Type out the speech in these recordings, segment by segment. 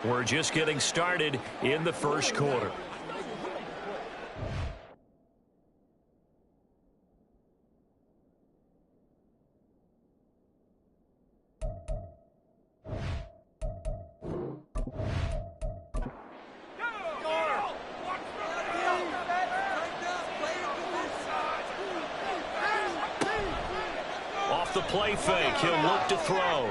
We're just getting started in the first quarter. Off the play fake, he'll look to throw.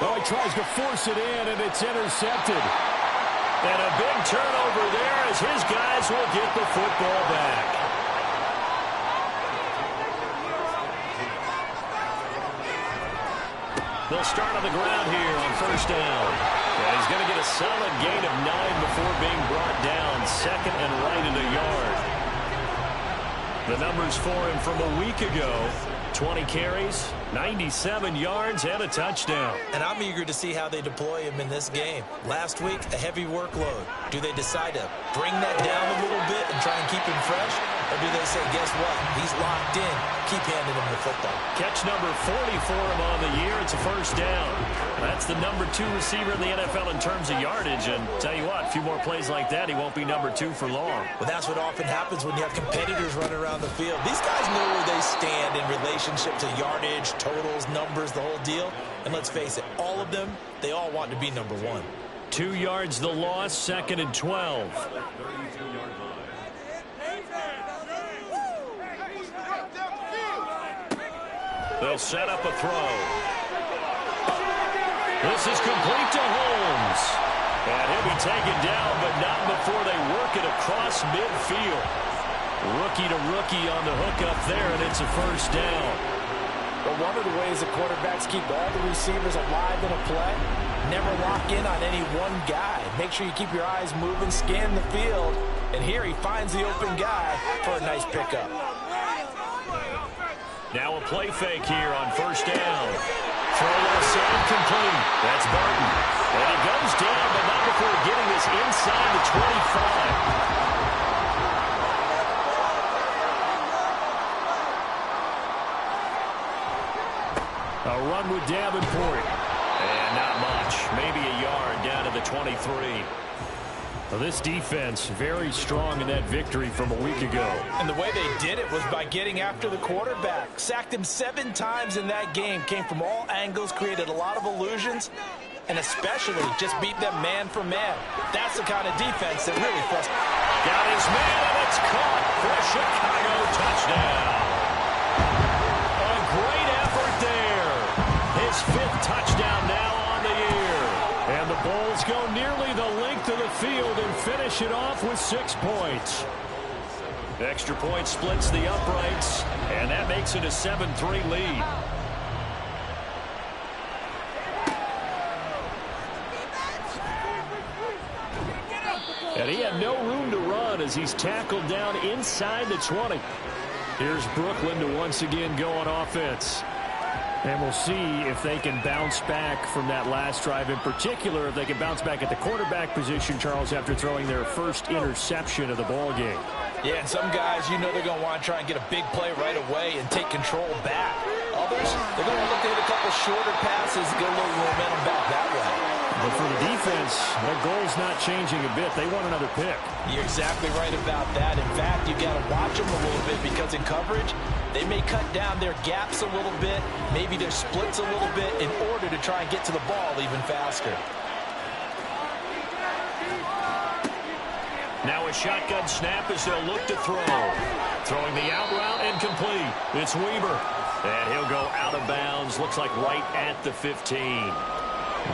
Oh, he tries to force it in, and it's intercepted. And a big turnover there as his guys will get the football back. They'll start on the ground here on first down. And he's going to get a solid gain of 9 before being brought down. Second and right in a yard. The numbers for him from a week ago: 20 carries, 97 yards, and a touchdown. And I'm eager to see how they deploy him in this game. Last week, a heavy workload. Do they decide to bring that down a little bit and try and keep him fresh? Or do they say, guess what? He's locked in. Keep handing him the football. Catch number 40 for him on the year. It's a first down. That's the number 2 receiver in the NFL in terms of yardage. And tell you what, a few more plays like that, he won't be number 2 for long. Well, that's what often happens when you have competitors running around the field. These guys know where they stand in relationship to yardage, totals, numbers, the whole deal. And let's face it, all of them, they all want to be number 1. 2 yards the loss, second and 12. They'll set up a throw. This is complete to Holmes. And he'll be taken down, but not before they work it across midfield. Rookie to rookie on the hook up there, and it's a first down. But one of the ways the quarterbacks keep all the receivers alive in a play, never lock in on any one guy. Make sure you keep your eyes moving, scan the field, and here he finds the open guy for a nice pickup. Now a play fake here on first down. Throw left side complete. That's Barton. And he goes down, but not before getting this inside the 25. A run with Davenport. And not much. Maybe a yard down to the 23. Well, this defense very strong in that victory from a week ago. And the way they did it was by getting after the quarterback. Sacked him 7 times in that game. Came from all angles, created a lot of illusions, and especially just beat them man for man. That's the kind of defense that really frustrates. Got his man, and it's caught for a Chicago touchdown. A great effort there. His 5th touchdown now on the year. And the Bulls go nearly the length of the field and finish it off with 6 points. Extra point splits the uprights, and that makes it a 7-3 lead. And he had no room to run as he's tackled down inside the 20. Here's Brooklyn to once again go on offense. And we'll see if they can bounce back from that last drive. In particular, if they can bounce back at the quarterback position, Charles, after throwing their first interception of the ball game. Yeah, and some guys, you know they're going to want to try and get a big play right away and take control back. Others, they're going to look to hit a couple shorter passes, get a little momentum back that way. But for the defense, their goal's not changing a bit. They want another pick. You're exactly right about that. In fact, you've got to watch them a little bit because in coverage, they may cut down their gaps a little bit, maybe their splits a little bit in order to try and get to the ball even faster. Now a shotgun snap as they'll look to throw. Throwing the out route incomplete. It's Weaver. And he'll go out of bounds. Looks like right at the 15.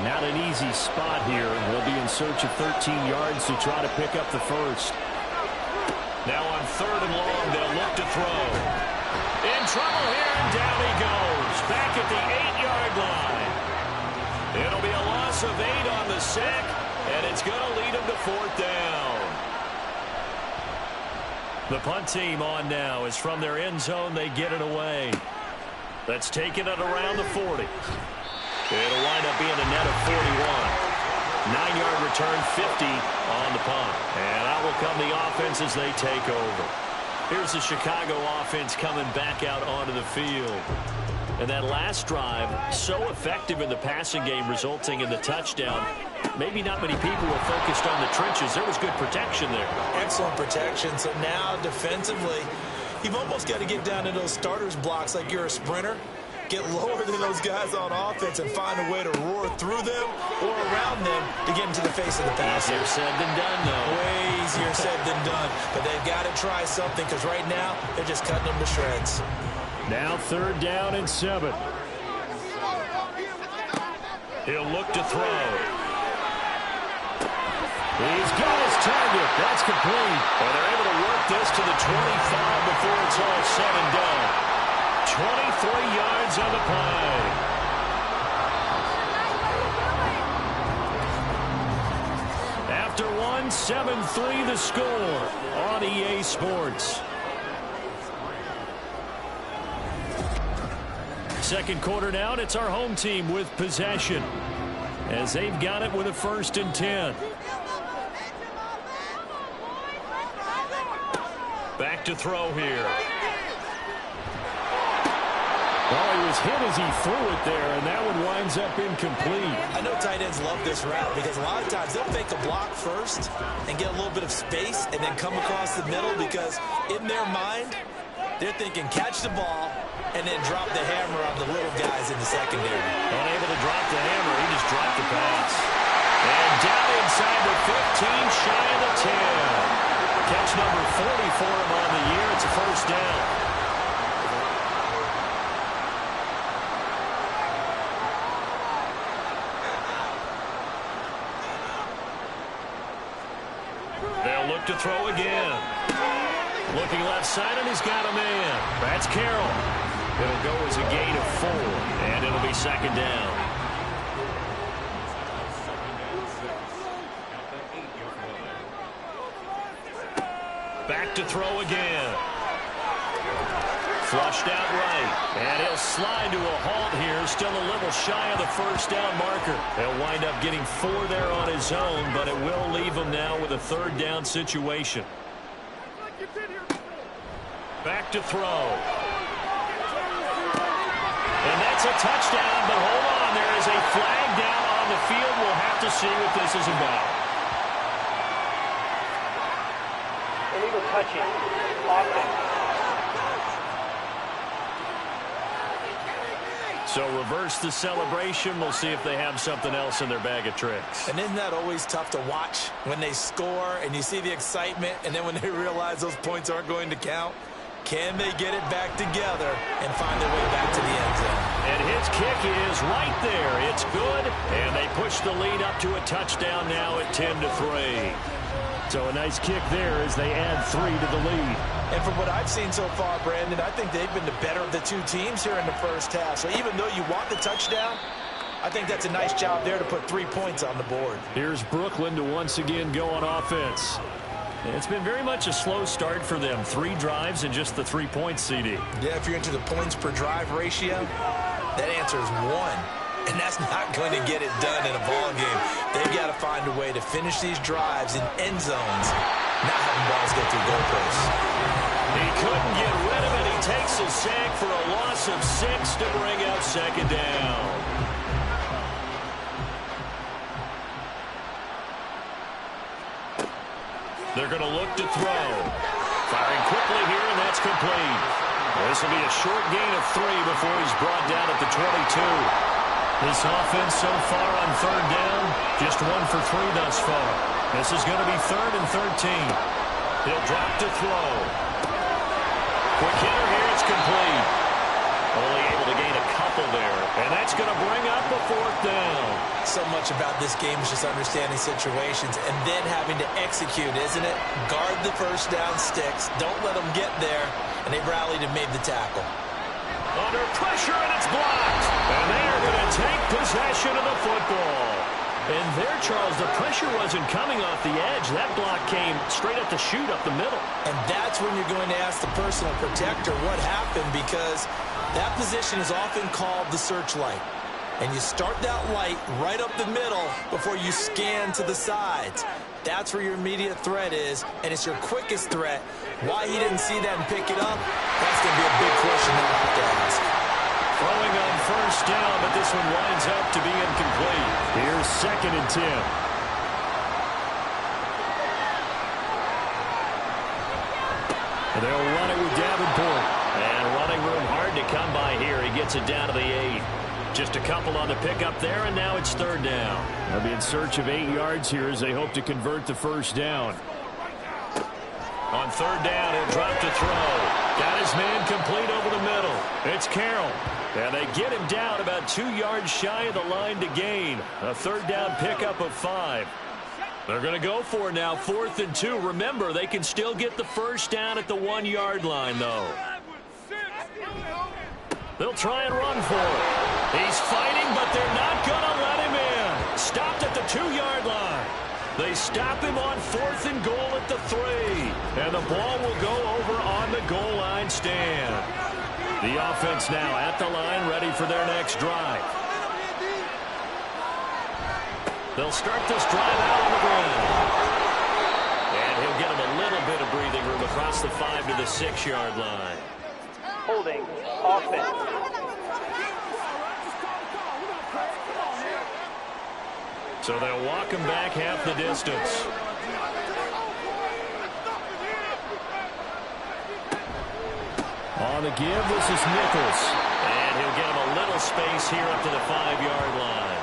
Not an easy spot here. We'll be in search of 13 yards to try to pick up the first. Now on 3rd and long, they'll look to throw. In trouble here, and down he goes. Back at the 8-yard line. It'll be a loss of 8 on the sack, and it's going to lead him to 4th down. The punt team on now is from their end zone. They get it away. That's taken it around the 40. It'll wind up being a net of 41. 9-yard return, 50 on the punt. And out will come the offense as they take over. Here's the Chicago offense coming back out onto the field. And that last drive, so effective in the passing game, resulting in the touchdown. Maybe not many people were focused on the trenches. There was good protection there. Excellent protection. So now defensively, you've almost got to get down to those starters blocks like you're a sprinter. Get lower than those guys on offense and find a way to roar through them or around them to get into the face of the passer. Easier said than done, though. Way easier said than done. But they've got to try something because right now they're just cutting them to shreds. Now 3rd down and 7. He'll look to throw. He's got his target. That's complete. And they're able to work this to the 25 before it's all said and done. 23 yards on the play. After one, 7-3 the score on EA Sports. Second quarter now, and it's our home team with possession as they've got it with a 1st and 10. Back to throw here. Well, he was hit as he threw it there, and that one winds up incomplete. I know tight ends love this route because a lot of times they'll fake a block first and get a little bit of space and then come across the middle because in their mind, they're thinking catch the ball and then drop the hammer on the little guys in the secondary. Unable to drop the hammer, he just dropped the pass. And down inside the 15, shy of the 10. Catch number 40 for him on the year. It's a 1st down. They'll look to throw again. Looking left side, and he's got a man. That's Carroll. It'll go as a gain of 4, and it'll be 2nd down. Back to throw again. Flushed out right, and he'll slide to a halt here, still a little shy of the 1st down marker. He'll wind up getting 4 there on his own, but it will leave him now with a 3rd down situation. Back to throw. And that's a touchdown, but hold on, there is a flag down on the field. We'll have to see what this is about. Illegal touching. Offense. So reverse the celebration. We'll see if they have something else in their bag of tricks. And isn't that always tough to watch when they score and you see the excitement and then when they realize those points aren't going to count? Can they get it back together and find their way back to the end zone? And his kick is right there. It's good, and they push the lead up to a touchdown now at 10-3. So a nice kick there as they add 3 to the lead. And from what I've seen so far, Brandon, I think they've been the better of the two teams here in the 1st half. So even though you want the touchdown, I think that's a nice job there to put 3 points on the board. Here's Brooklyn to once again go on offense. It's been very much a slow start for them. 3 drives and just the 3 points, CD. Yeah, if you're into the points per drive ratio, that answer is 1. And that's not going to get it done in a ball game. They've got to find a way to finish these drives in end zones, not having balls go through goalposts. He couldn't get rid of it. He takes a sack for a loss of 6 to bring up 2nd down. They're going to look to throw. Firing quickly here, and that's complete. This will be a short gain of 3 before he's brought down at the 22. This offense so far on 3rd down, just 1 for 3 thus far. This is going to be 3rd and 13. He'll drop to throw. Quick hitter here, it's complete. Only able to gain a couple there, and that's going to bring up a 4th down. So much about this game is just understanding situations and then having to execute, isn't it? Guard the 1st down sticks. Don't let them get there, and they've rallied and made the tackle. Under pressure, and it's blocked. And they are going to take possession of the football. And there, Charles, the pressure wasn't coming off the edge. That block came straight up the chute, up the middle. And that's when you're going to ask the personal protector what happened, because that position is often called the searchlight. And you start that light right up the middle before you scan to the sides. That's where your immediate threat is, and it's your quickest threat. Why he didn't see that and pick it up, that's going to be a big question they'll have to ask. Throwing on first down, but this one winds up to be incomplete. Here's 2nd and 10. They'll run it with Davenport. And running room hard to come by here. He gets it down to the 8. Just a couple on the pickup there, and now it's 3rd down. They'll be in search of 8 yards here as they hope to convert the first down. On 3rd down, he'll drop to throw. Got his man complete over the middle. It's Carroll. And they get him down about 2 yards shy of the line to gain. A 3rd down pickup of 5. They're going to go for it now, 4th and 2. Remember, they can still get the first down at the 1-yard line, though. They'll try and run for it. He's fighting, but they're not going to let him in. Stopped at the 2-yard line. They stop him on 4th and goal at the 3. And the ball will go over on the goal line stand. The offense now at the line, ready for their next drive. They'll start this drive out on the ground. And he'll get him a little bit of breathing room across the 5 to the 6-yard line. Holding offense. So they'll walk him back half the distance. On the give, this is Nichols. And he'll get him a little space here up to the 5-yard line.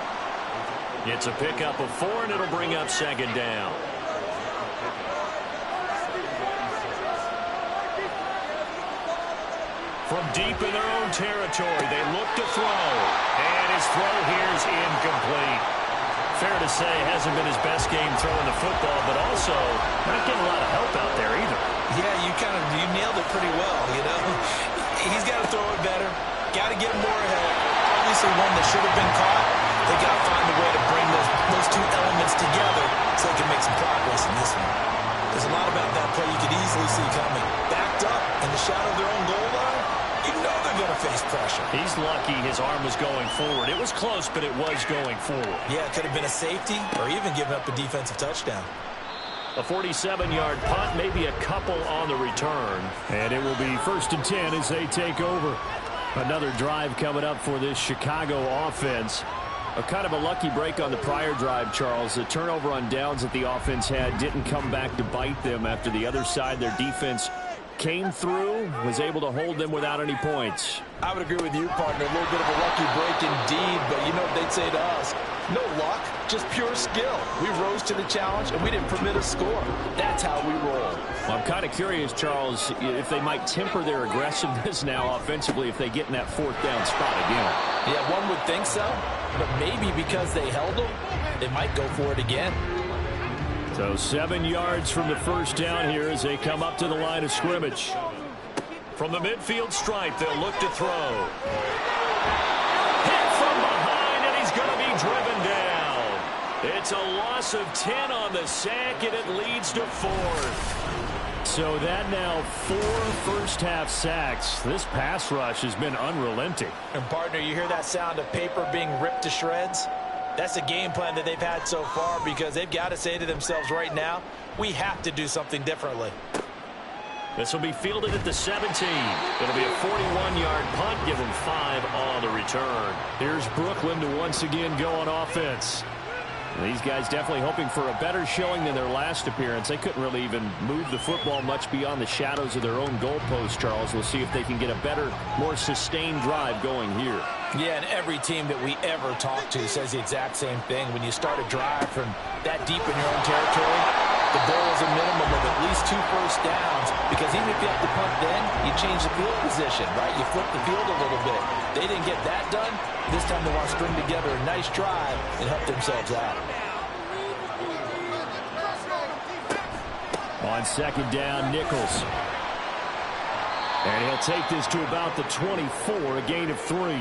It's a pickup of 4, and it'll bring up 2nd down. From deep in their own territory, they look to throw. And his throw here is incomplete. Fair to say, hasn't been his best game throwing the football, but also not getting a lot of help out there either. Yeah, you nailed it pretty well, you know. He's got to throw it better. Got to get more ahead. Obviously one that should have been caught. They got to find a way to bring those two elements together so they can make some progress in this one. There's a lot about that play you could easily see coming. Backed up in the shadow of their own goal line, you know they're going to face pressure. He's lucky his arm was going forward. It was close, but it was going forward. Yeah, it could have been a safety or even given up a defensive touchdown. A 47-yard punt, maybe a couple on the return. And it will be 1st and 10 as they take over. Another drive coming up for this Chicago offense. A kind of a lucky break on the prior drive, Charles. The turnover on downs that the offense had didn't come back to bite them after the other side. Their defense came through, was able to hold them without any points. I would agree with you, partner. A little bit of a lucky break indeed, but you know what they'd say to us? No luck, just pure skill. We rose to the challenge, and we didn't permit a score. That's how we roll. Well, I'm kind of curious, Charles, if they might temper their aggressiveness now offensively if they get in that 4th down spot again. Yeah, one would think so, but maybe because they held them, they might go for it again. So 7 yards from the first down here as they come up to the line of scrimmage. From the midfield stripe, they'll look to throw. Hit from behind, and he's going to be driven down. It's a loss of 10 on the sack, and it leads to 4th. So that now 4 first-half sacks. This pass rush has been unrelenting. And, partner, you hear that sound of paper being ripped to shreds? That's a game plan that they've had so far because they've got to say to themselves right now, we have to do something differently. This will be fielded at the 17. It'll be a 41-yard punt. Give them 5 on the return. Here's Brooklyn to once again go on offense. These guys definitely hoping for a better showing than their last appearance. They couldn't really even move the football much beyond the shadows of their own goalpost, Charles. We'll see if they can get a better, more sustained drive going here. Yeah, and every team that we ever talk to says the exact same thing. When you start a drive from that deep in your own territory, the goal is a minimum of at least 2 first downs, because even if you have to punt then, you change the field position, right? You flip the field a little bit. They didn't get that done. This time they want to string together a nice drive and help themselves out. On 2nd down, Nichols. And he'll take this to about the 24, a gain of 3.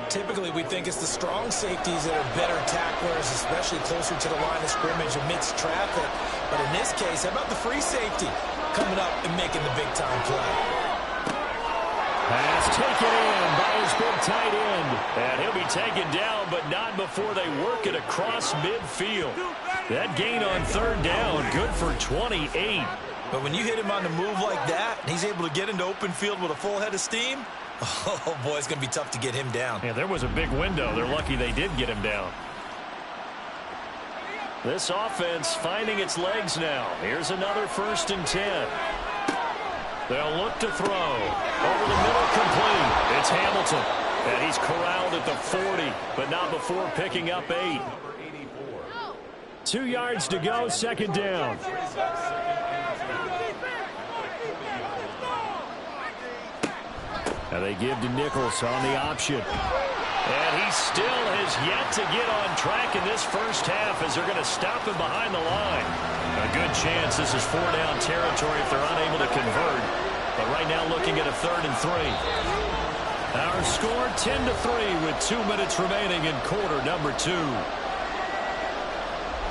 Typically, we think it's the strong safeties that are better tacklers, especially closer to the line of scrimmage amidst traffic. But in this case, how about the free safety coming up and making the big-time play? Pass taken in by his big tight end. And he'll be taken down, but not before they work it across midfield. That gain on 3rd down, good for 28. But when you hit him on the move like that, and he's able to get into open field with a full head of steam, oh, boy, it's going to be tough to get him down. Yeah, there was a big window. They're lucky they did get him down. This offense finding its legs now. Here's another 1st and 10. They'll look to throw. Over the middle, complete. It's Hamilton. And he's corralled at the 40, but not before picking up 8. 2 yards to go, 2nd down. Now they give to Nichols on the option. And he still has yet to get on track in this first half as they're going to stop him behind the line. A good chance this is 4-down territory if they're unable to convert. But right now looking at a 3rd and 3. Our score 10-3 with 2 minutes remaining in quarter number 2.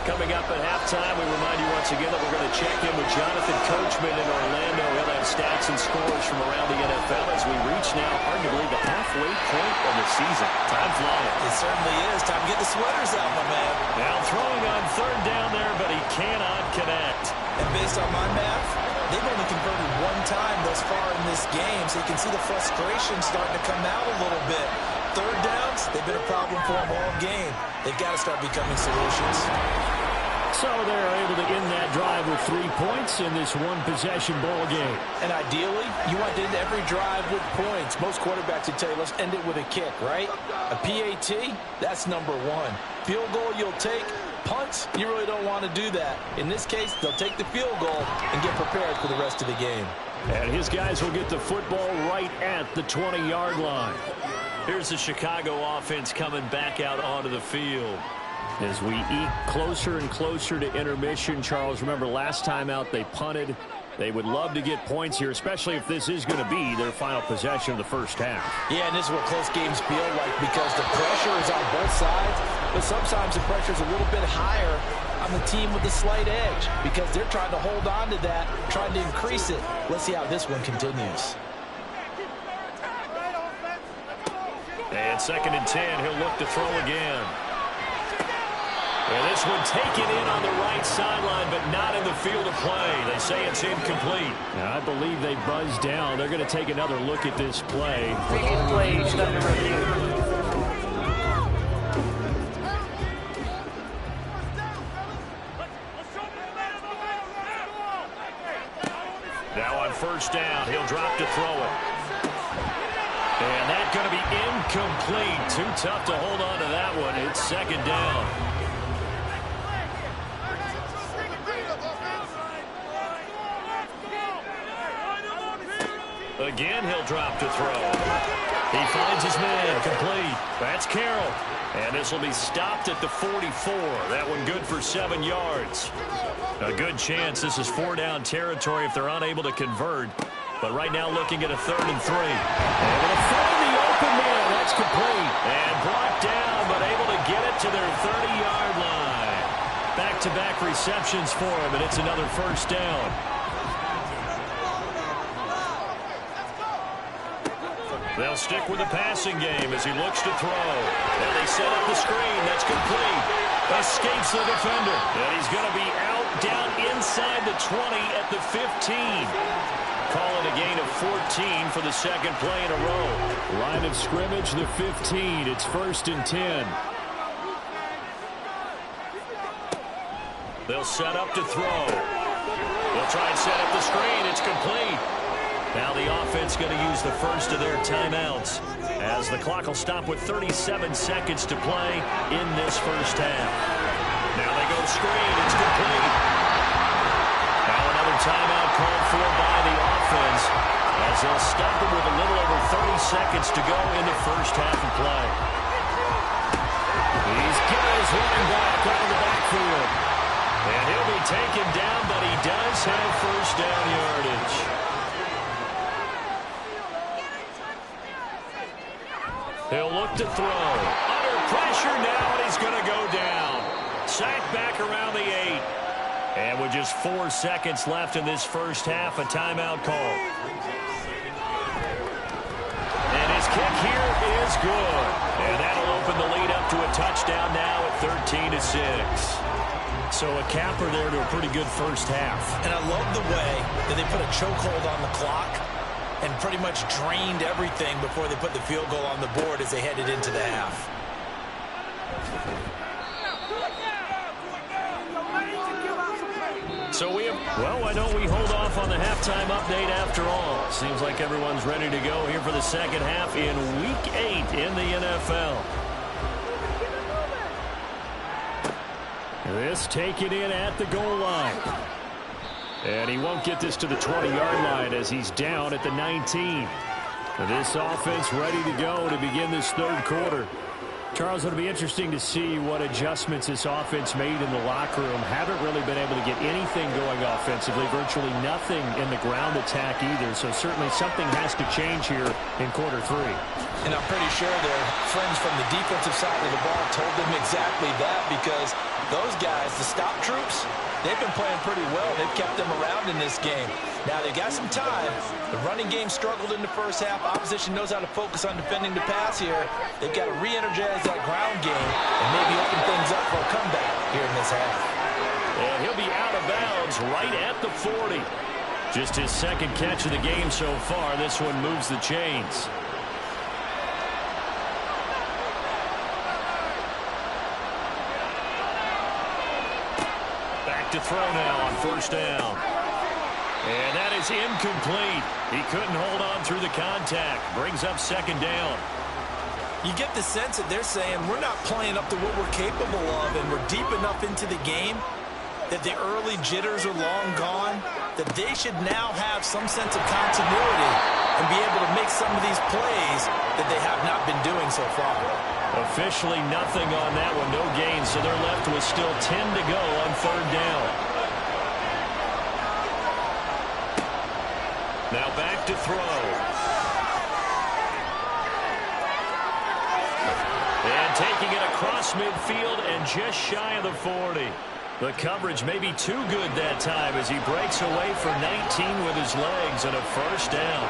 Coming up at halftime, we remind you once again that we're going to check in with Jonathan Coachman in Orlando. He'll have stats and scores from around the NFL as we reach now arguably the halfway point of the season. Time flying. It certainly is. Time to get the sweaters out, my man. Now throwing on 3rd down there, but he cannot connect. And based on my math, they've only converted 1 time thus far in this game, so you can see the frustration starting to come out a little bit. 3rd downs, they've been a problem for them all game. They've got to start becoming solutions. So they're able to end that drive with 3 points in this one-possession ball game. And ideally, you want to end every drive with points. Most quarterbacks would tell you, let's end it with a kick, right? A PAT, that's number 1. Field goal you'll take. Punts, you really don't want to do that. In this case, they'll take the field goal and get prepared for the rest of the game. And his guys will get the football right at the 20-yard line. Here's the Chicago offense coming back out onto the field. As we eat closer and closer to intermission, Charles, remember last time out they punted. They would love to get points here, especially if this is going to be their final possession of the first half. Yeah, and this is what close games feel like because the pressure is on both sides, but sometimes the pressure is a little bit higher on the team with the slight edge because they're trying to hold on to that, trying to increase it. Let's see how this one continues. And 2nd and 10, he'll look to throw again. And this one taken in on the right sideline, but not in the field of play. They say it's incomplete. Now, I believe they buzzed down. They're going to take another look at this play. Previous play is under review. Now on 1st down, he'll drop to throw it. And that's going to be incomplete. Too tough to hold on to that one. It's 2nd down. Again, he'll drop to throw. He finds his man, complete. That's Carroll. And this will be stopped at the 44. That one good for 7 yards. A good chance this is 4-down territory if they're unable to convert. But right now looking at a 3rd and 3. And with a find the open man, that's complete. And brought down, but able to get it to their 30-yard line. Back-to-back receptions for him, and it's another 1st down. They'll stick with the passing game as he looks to throw. And they set up the screen. That's complete. Escapes the defender. And he's going to be out down inside the 20 at the 15. Calling a gain of 14 for the 2nd play in a row. Line of scrimmage, the 15. It's 1st and 10. They'll set up to throw. They'll try and set up the screen. It's complete. Now the offense going to use the first of their timeouts as the clock will stop with 37 seconds to play in this first half. Now they go screen. It's complete. Now another timeout called for by the offense as they'll stop them with a little over 30 seconds to go in the first half of play. He's got his running back out of the backfield. And he'll be taken down, but he does have 1st down yardage. He'll look to throw. Under pressure now, and he's going to go down. Sacked back around the 8. And with just 4 seconds left in this first half, a timeout call. And his kick here is good. And that'll open the lead up to a touchdown now at 13-6. So a capper there to a pretty good first half. And I love the way that they put a chokehold on the clock and pretty much drained everything before they put the field goal on the board as they headed into the half. So well, why don't we hold off on the halftime update after all? Seems like everyone's ready to go here for the second half in Week 8 in the NFL. This taken in at the goal line. And he won't get this to the 20-yard line as he's down at the 19. This offense ready to go to begin this third quarter. Charles, it'll be interesting to see what adjustments this offense made in the locker room. Haven't really been able to get anything going offensively, virtually nothing in the ground attack either. So certainly something has to change here in quarter three. And I'm pretty sure their friends from the defensive side of the ball told them exactly that, because those guys, the stop troops, they've been playing pretty well. They've kept them around in this game. Now, they got some time. The running game struggled in the first half. Opposition knows how to focus on defending the pass here. They've got to re-energize that ground game and maybe open things up for a comeback here in this half. And he'll be out of bounds right at the 40. Just his second catch of the game so far. This one moves the chains. To throw now on first down. And that is incomplete. He couldn't hold on through the contact. Brings up second down. You get the sense that they're saying we're not playing up to what we're capable of, and we're deep enough into the game that the early jitters are long gone, that they should now have some sense of continuity and be able to make some of these plays that they have not been doing so far. Officially nothing on that one, no gain, so they're left with still 10 to go on third down. Now back to throw. And taking it across midfield and just shy of the 40. The coverage may be too good that time as he breaks away for 19 with his legs and a first down.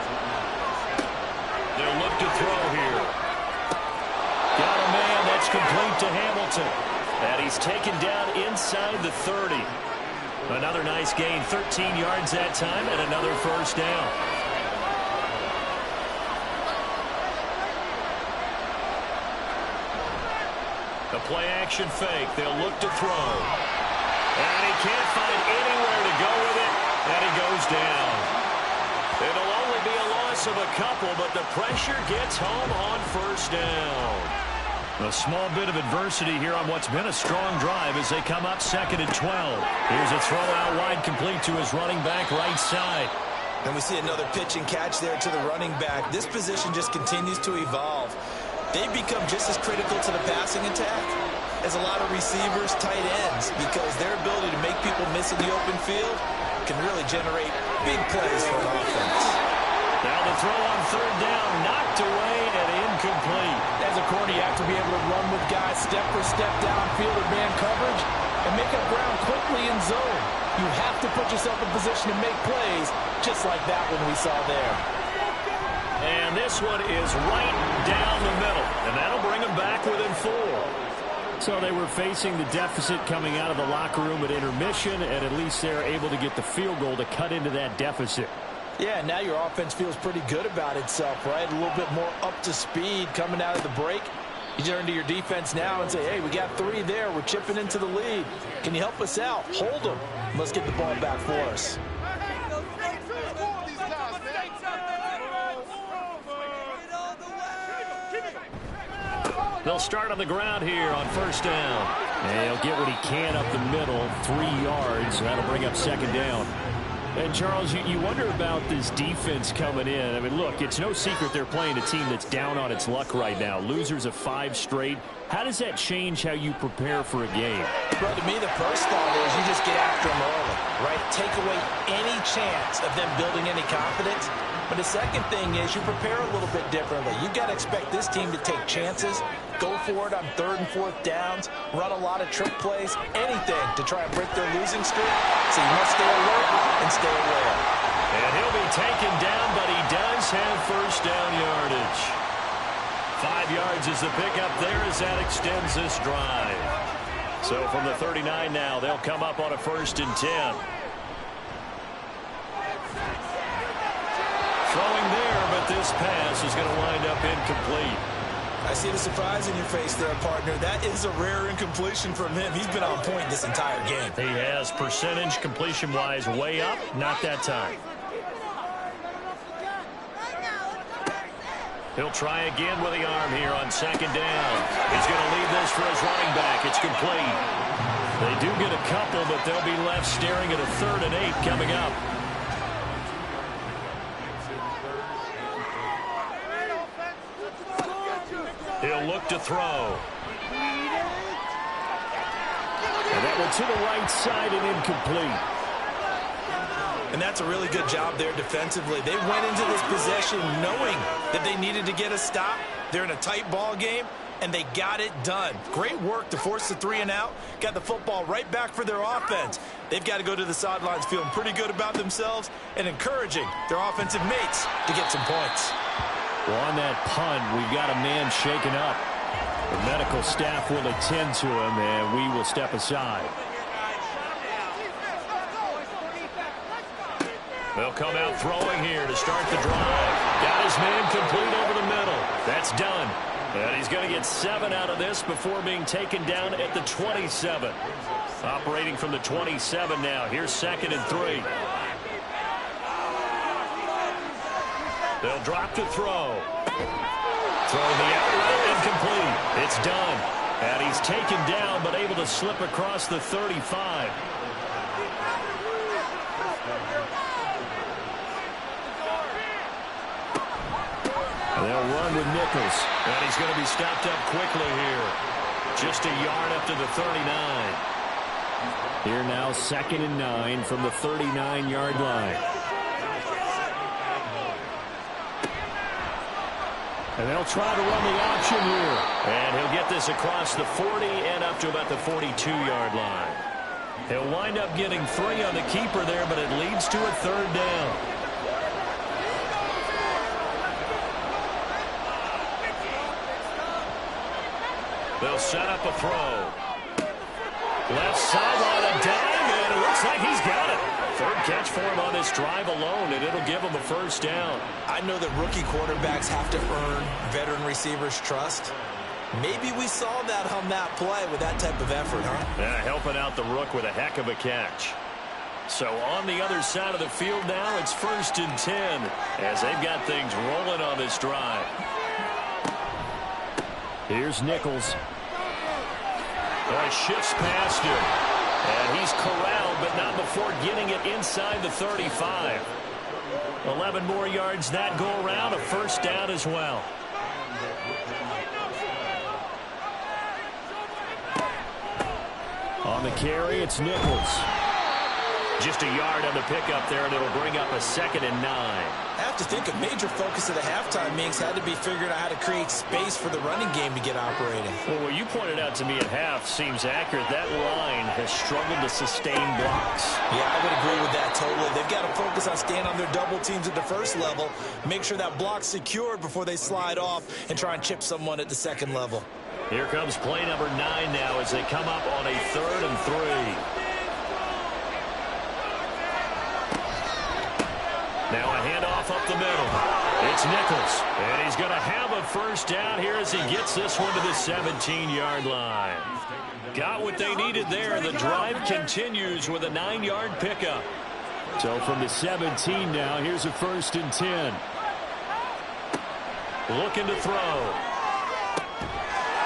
They'll look to throw here. Got a man that's complete to Hamilton. And he's taken down inside the 30. Another nice gain, 13 yards that time, and another first down. The play-action fake. They'll look to throw. And he can't find anywhere to go with it, and he goes down. It'll only be a loss of a couple, but the pressure gets home on first down. A small bit of adversity here on what's been a strong drive as they come up second and 12. Here's a throw out wide, complete to his running back right side. And we see another pitch and catch there to the running back. This position just continues to evolve. They've become just as critical to the passing attack as a lot of receivers, tight ends, because their ability to make people miss in the open field can really generate big plays for an offense. Now the throw on third down, knocked away and incomplete. As a corner, you have to be able to run with guys step for step downfield or man coverage and make up ground quickly in zone. You have to put yourself in position to make plays, just like that one we saw there. And this one is right down the middle, and that'll bring them back within 4. So they were facing the deficit coming out of the locker room at intermission, and at least they're able to get the field goal to cut into that deficit. Yeah, now your offense feels pretty good about itself, right? A little bit more up to speed coming out of the break. You turn to your defense now and say, hey, we got 3 there. We're chipping into the lead. Can you help us out? Hold them. Let's get the ball back for us. They'll start on the ground here on first down. And he'll get what he can up the middle, 3 yards. That'll bring up second down. And, Charles, you wonder about this defense coming in. I mean, look, it's no secret they're playing a team that's down on its luck right now. Losers of 5 straight. How does that change how you prepare for a game? Well, to me, the first thought is you just get after them early, right? Take away any chance of them building any confidence. But the second thing is you prepare a little bit differently. You've got to expect this team to take chances, go for it on 3rd and 4th downs, run a lot of trick plays, anything to try and break their losing streak. So you must stay alert and stay aware. And he'll be taken down, but he does have first down yardage. 5 yards is the pickup there as that extends this drive. So from the 39 now, they'll come up on a 1st and 10. Throwing there, but this pass is going to wind up incomplete. I see the surprise in your face there, partner. That is a rare incompletion from him. He's been on point this entire game. He has percentage completion-wise way up, not that time. He'll try again with the arm here on 2nd down. He's going to leave this for his running back. It's complete. They do get a couple, but they'll be left staring at a 3rd and 8 coming up. He'll look to throw. And that one to the right side and incomplete. And that's a really good job there defensively. They went into this possession knowing that they needed to get a stop. They're in a tight ball game, and they got it done. Great work to force the 3 and out. Got the football right back for their offense. They've got to go to the sidelines feeling pretty good about themselves and encouraging their offensive mates to get some points. Well, on that punt, we've got a man shaken up. The medical staff will attend to him, and we will step aside. They'll come out throwing here to start the drive. Got his man complete over the middle. That's done. And he's going to get 7 out of this before being taken down at the 27. Operating from the 27 now. Here's 2nd and 3. They'll drop to throw. Throwing the out route incomplete. It's done. And he's taken down but able to slip across the 35. And they'll run with Nichols. And he's going to be stopped up quickly here. Just a yard up to the 39. Here now 2nd and 9 from the 39-yard line. And they'll try to run the option here. And he'll get this across the 40 and up to about the 42-yard line. He'll wind up getting 3 on the keeper there, but it leads to a 3rd down. They'll set up a throw. Left sideline, a dime, and it looks like he's got it. 3rd catch for him on this drive alone, and it'll give him a 1st down. I know that rookie quarterbacks have to earn veteran receivers' trust. Maybe we saw that on that play with that type of effort, huh? Yeah, helping out the rook with a heck of a catch. So on the other side of the field now, it's 1st and 10 as they've got things rolling on this drive. Here's Nichols. Oh, he shifts past him. And he's corralled, but not before getting it inside the 35. 11 more yards that go around, a 1st down as well. On the carry, it's Nichols. Just a yard on the pickup there, and it'll bring up a 2nd and 9. I have to think a major focus of the halftime meetings had to be figuring out how to create space for the running game to get operating. Well, what you pointed out to me at half seems accurate. That line has struggled to sustain blocks. Yeah, I would agree with that totally. They've got to focus on staying on their double teams at the 1st level, make sure that block's secured before they slide off and try and chip someone at the 2nd level. Here comes play number 9 now as they come up on a 3rd and 3. Now a handoff up the middle. It's Nichols. And he's going to have a 1st down here as he gets this one to the 17-yard line. Got what they needed there. The drive continues with a 9-yard pickup. So from the 17 now, here's a 1st and 10. Looking to throw.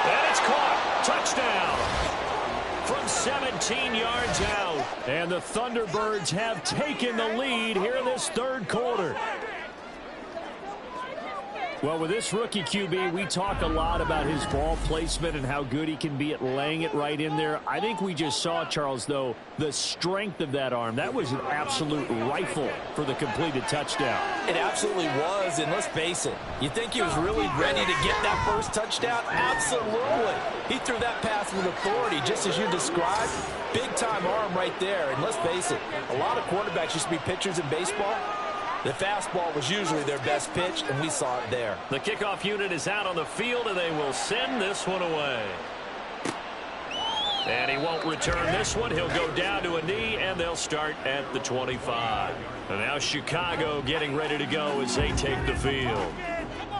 And it's caught. Touchdown. From 17 yards out. And the Thunderbirds have taken the lead here in this 3rd quarter. Well, with this rookie QB, we talk a lot about his ball placement and how good he can be at laying it right in there. I think we just saw, Charles, though, the strength of that arm. That was an absolute rifle for the completed touchdown. It absolutely was, and let's face it, you think he was really ready to get that 1st touchdown? Absolutely. He threw that pass with authority, just as you described. Big-time arm right there, and let's face it, a lot of quarterbacks used to be pitchers in baseball. The fastball was usually their best pitch, and we saw it there. The kickoff unit is out on the field, and they will send this one away. And he won't return this one. He'll go down to a knee, and they'll start at the 25. And now Chicago getting ready to go as they take the field.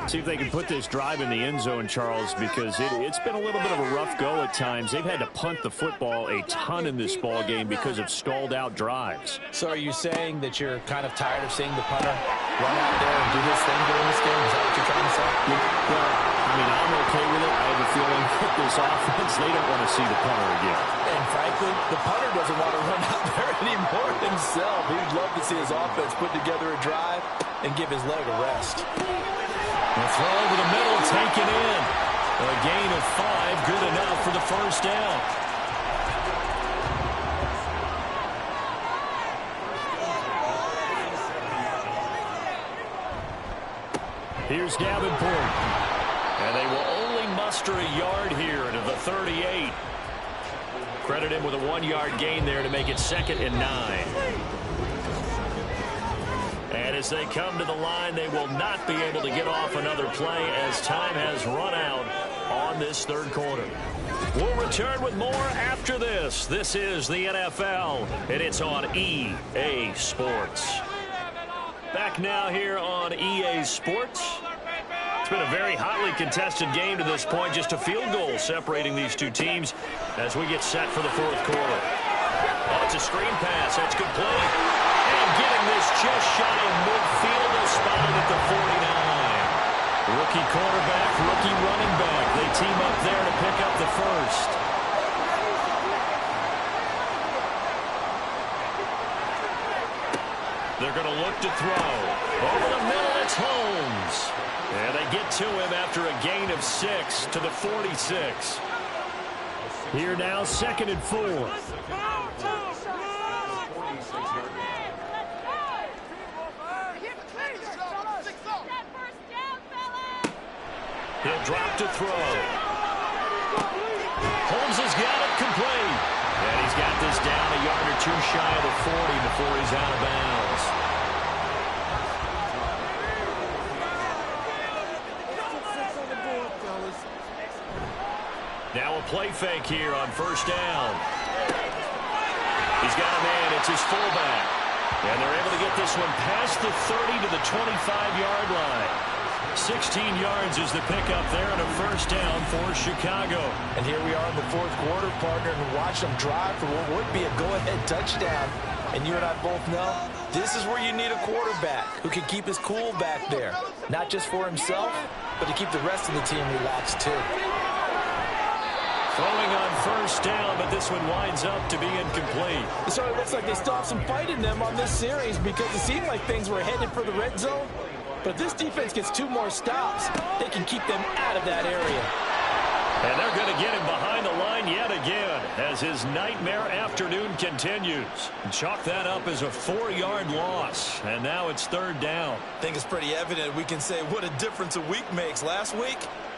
See if they can put this drive in the end zone, Charles, because it's been a little bit of a rough go at times. They've had to punt the football a ton in this ball game because of stalled-out drives. So are you saying that you're kind of tired of seeing the punter run out there and do his thing during this game? Is that what you're trying to say? Well, I mean, I'm okay with it. I have a feeling with this offense, they don't want to see the punter again. And frankly, the punter doesn't want to run out there anymore himself. He'd love to see his offense put together a drive and give his leg a rest. The throw over the middle, taken in. A gain of 5, good enough for the first down. Here's Davenport. And they will only muster a yard here to the 38. Credit him with a 1-yard gain there to make it 2nd and 9. And as they come to the line, they will not be able to get off another play as time has run out on this third quarter. We'll return with more after this. This is the NFL, and it's on EA Sports. Back now here on EA Sports. It's been a very hotly contested game to this point. Just a field goal separating these two teams as we get set for the fourth quarter. Oh, it's a screen pass. That's good play. And getting this just shy of midfield, they'll spot it at the 49. Rookie quarterback, rookie running back. They team up there to pick up the first. They're going to look to throw. Over the middle, it's Holmes. And they get to him after a gain of 6 to the 46. Here now, 2nd and 4. He'll drop to throw. Holmes has got it complete. And he's got this down a yard or 2 shy of the 40 before he's out of bounds. Now a play fake here on first down. He's got a man. It's his fullback. And they're able to get this one past the 30 to the 25-yard line. 16 yards is the pickup there and a first down for Chicago. And here we are in the fourth quarter, partner, and watch them drive for what would be a go-ahead touchdown. And you and I both know this is where you need a quarterback who can keep his cool back there. Not just for himself, but to keep the rest of the team relaxed too. Throwing on first down, but this one winds up to be incomplete. So it looks like they still have some fight in them on this series because it seemed like things were headed for the red zone. But if this defense gets 2 more stops, they can keep them out of that area. And they're going to get him behind the line yet again as his nightmare afternoon continues. Chalk that up as a 4-yard loss, and now it's 3rd down. I think it's pretty evident we can say what a difference a week makes. Last week,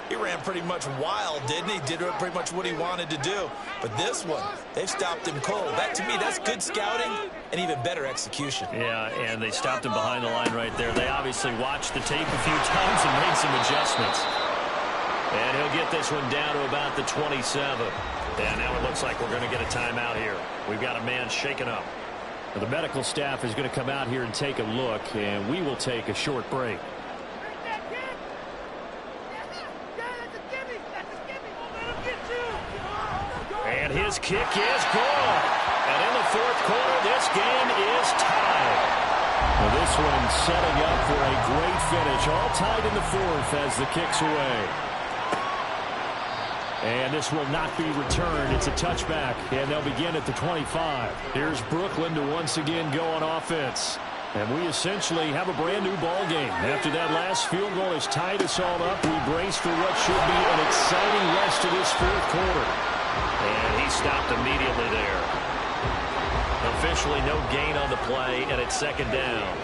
he ran pretty much wild, didn't he? Did pretty much what he wanted to do. But this one, they've stopped him cold. That, to me, that's good scouting and even better execution. Yeah, and they stopped him behind the line right there. They obviously watched the tape a few times and made some adjustments. And he'll get this one down to about the 27. And now it looks like we're going to get a timeout here. We've got a man shaken up. The medical staff is going to come out here and take a look, and we will take a short break. And his kick is good. And in the fourth quarter, this game is tied. Well, this one setting up for a great finish. All tied in the fourth as the kick's away. And this will not be returned. It's a touchback, and they'll begin at the 25. Here's Brooklyn to once again go on offense. And we essentially have a brand-new ball game. After that last field goal has tied us all up, we brace for what should be an exciting rest of this fourth quarter. And he stopped immediately there. Officially no gain on the play, and it's 2nd down.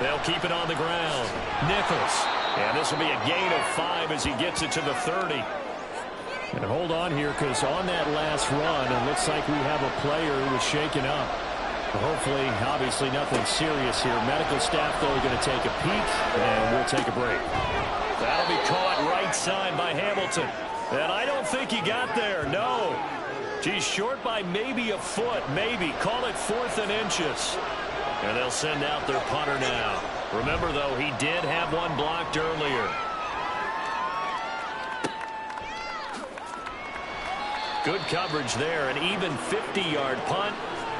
They'll keep it on the ground. Nichols. And this will be a gain of 5 as he gets it to the 30. And hold on here, because on that last run, it looks like we have a player who was shaken up. Hopefully, obviously, nothing serious here. Medical staff, though, are going to take a peek, and we'll take a break. That'll be caught right sign by Hamilton. And I don't think he got there, no. He's short by maybe a foot, maybe. Call it 4th and inches. And they'll send out their punter now. Remember, though, he did have one blocked earlier. Good coverage there. An even 50-yard punt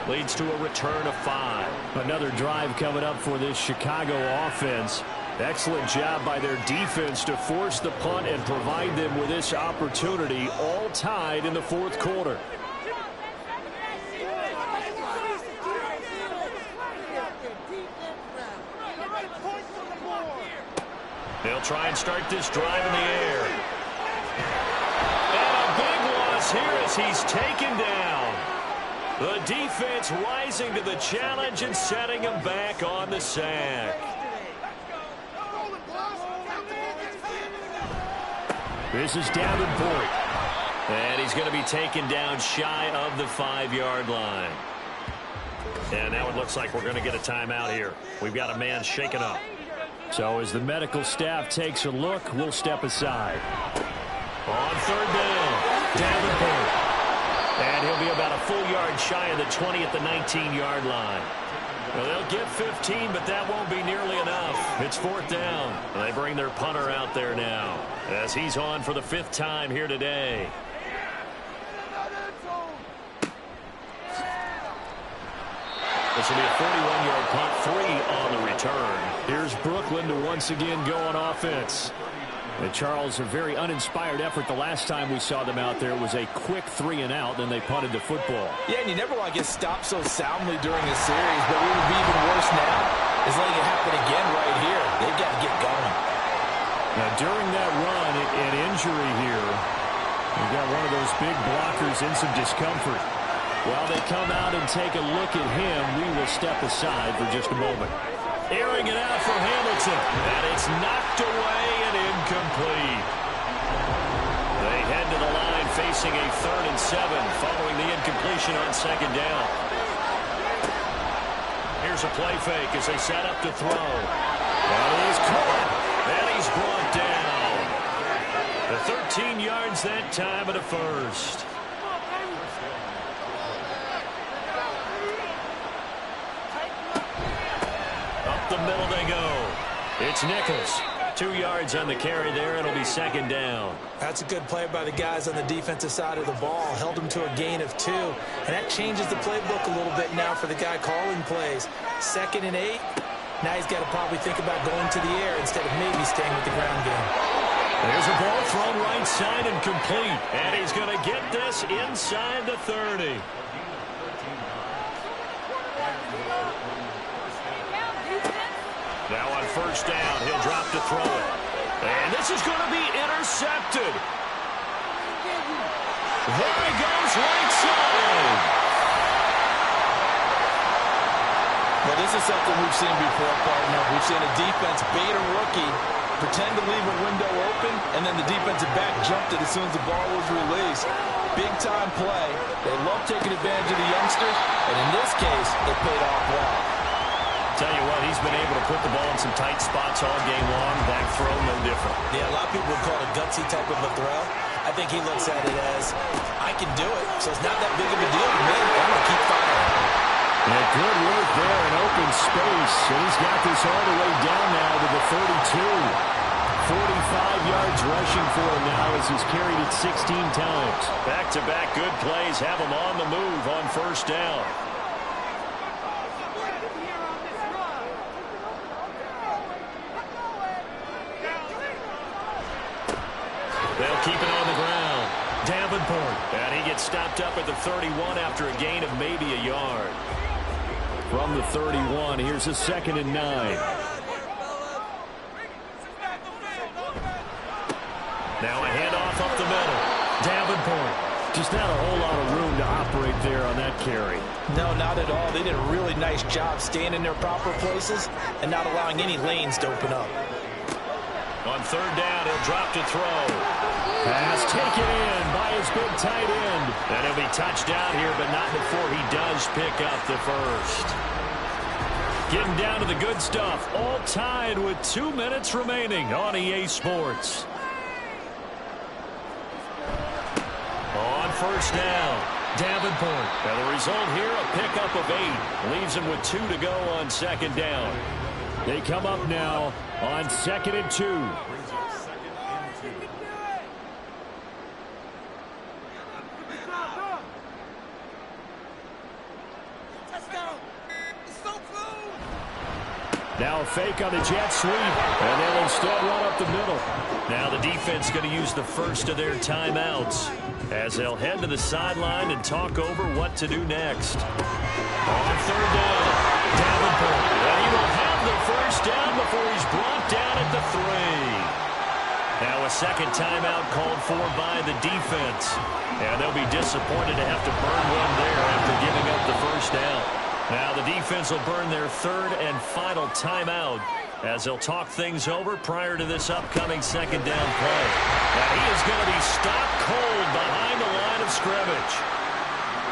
leads to a return of 5. Another drive coming up for this Chicago offense. Excellent job by their defense to force the punt and provide them with this opportunity, all tied in the 4th quarter. They'll try and start this drive in the air. And a big loss here as he's taken down. The defense rising to the challenge and setting him back on the sack. This is Davenport. And he's going to be taken down shy of the 5-yard line. And now it looks like we're going to get a timeout here. We've got a man shaken up. So as the medical staff takes a look, we'll step aside. On 3rd down, Davenport. And he'll be about a full yard shy of the 20 at the 19-yard line. Well, they'll get 15, but that won't be nearly enough. It's 4th down. They bring their punter out there now as he's on for the 5th time here today. This will be a 41-yard punt, 3 on the return. Here's Brooklyn to once again go on offense. And Charles, a very uninspired effort the last time we saw them out there. It was a quick 3 and out, then they punted the football. Yeah, and you never want to get stopped so soundly during a series, but what would be even worse now is letting it happen again right here. They've got to get going. Now, during that run, an injury here, we've got one of those big blockers in some discomfort. While they come out and take a look at him, we will step aside for just a moment. Airing it out for Hamilton, and it's knocked away and incomplete. They head to the line facing a 3rd and 7 following the incompletion on 2nd down. Here's a play fake as they set up to throw. And he's caught, and he's brought down. The 13 yards that time at a 1st. The middle they go. It's Nichols. 2 yards on the carry there. It'll be 2nd down. That's a good play by the guys on the defensive side of the ball. Held them to a gain of 2. And that changes the playbook a little bit now for the guy calling plays. 2nd and 8. Now he's got to probably think about going to the air instead of maybe staying with the ground game. There's a ball thrown right side and complete. And he's going to get this inside the 30. Now on 1st down, he'll drop to throw it. And this is going to be intercepted. There he goes, right side. Well, this is something we've seen before, partner. We've seen a defense bait a rookie, pretend to leave a window open, and then the defensive back jumped it as soon as the ball was released. Big-time play. They love taking advantage of the youngsters, and in this case, it paid off well. Tell you what, he's been able to put the ball in some tight spots all game long. That throw, no different. Yeah, a lot of people would call it a gutsy type of a throw. I think he looks at it as, I can do it, so it's not that big of a deal to me. I'm going to keep firing. Yeah, good work there in open space. And he's got this all the way down now to the 32. 45 yards rushing for him now as he's carried it 16 times. Back-to-back good plays have him on the move on 1st down. They'll keep it on the ground. Davenport. And he gets stopped up at the 31 after a gain of maybe a yard. From the 31, here's a 2nd and 9. Now a handoff up the middle. Davenport. Just not a whole lot of room to operate there on that carry. No, not at all. They did a really nice job staying in their proper places and not allowing any lanes to open up. On 3rd down, he'll drop to throw. Pass taken in by his big tight end. And he'll be touched down here, but not before he does pick up the 1st. Getting down to the good stuff. All tied with 2 minutes remaining on EA Sports. first down. Davenport. And the result here, a pickup of 8. Leaves him with 2 to go on second down. They come up now on 2nd and 2. Now a fake on the jet sweep, and they'll instead run up the middle. Now the defense going to use the first of their timeouts as they'll head to the sideline and talk over what to do next. On third down, Davenport. Well, he will have the first down before he's brought down at the 3. Now a second timeout called for by the defense. And they'll be disappointed to have to burn one there after giving up the first down. Now the defense will burn their third and final timeout as they'll talk things over prior to this upcoming second down play. Now he is going to be stopped cold behind the line of scrimmage.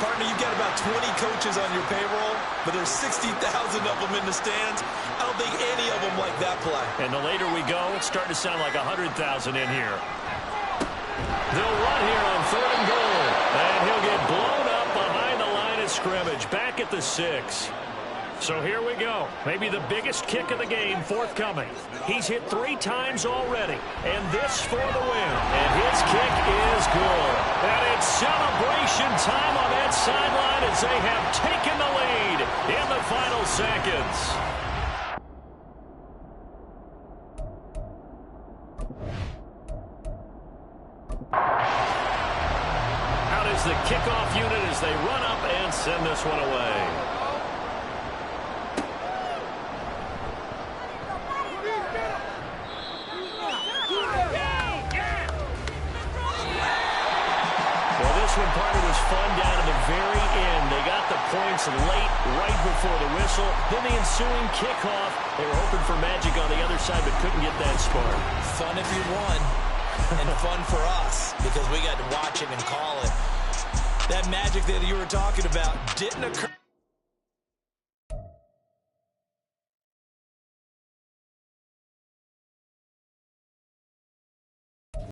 Partner, you've got about 20 coaches on your payroll, but there's 60,000 of them in the stands. I don't think any of them like that play. And the later we go, it's starting to sound like 100,000 in here. They'll run here on 3rd and goal, and he'll get blown up behind the line of scrimmage, back at the 6. So here we go. Maybe the biggest kick of the game forthcoming. He's hit 3 times already, and this for the win. And his kick is good. And it's celebration time on that sideline as they have taken the lead in the final seconds. Out is the kickoff unit as they run up and send this one away. This one, partner, was fun down to the very end. They got the points late, right before the whistle. Then the ensuing kickoff. They were hoping for magic on the other side, but couldn't get that spark. Fun if you won, and fun for us because we got to watch it and call it. That magic that you were talking about didn't occur.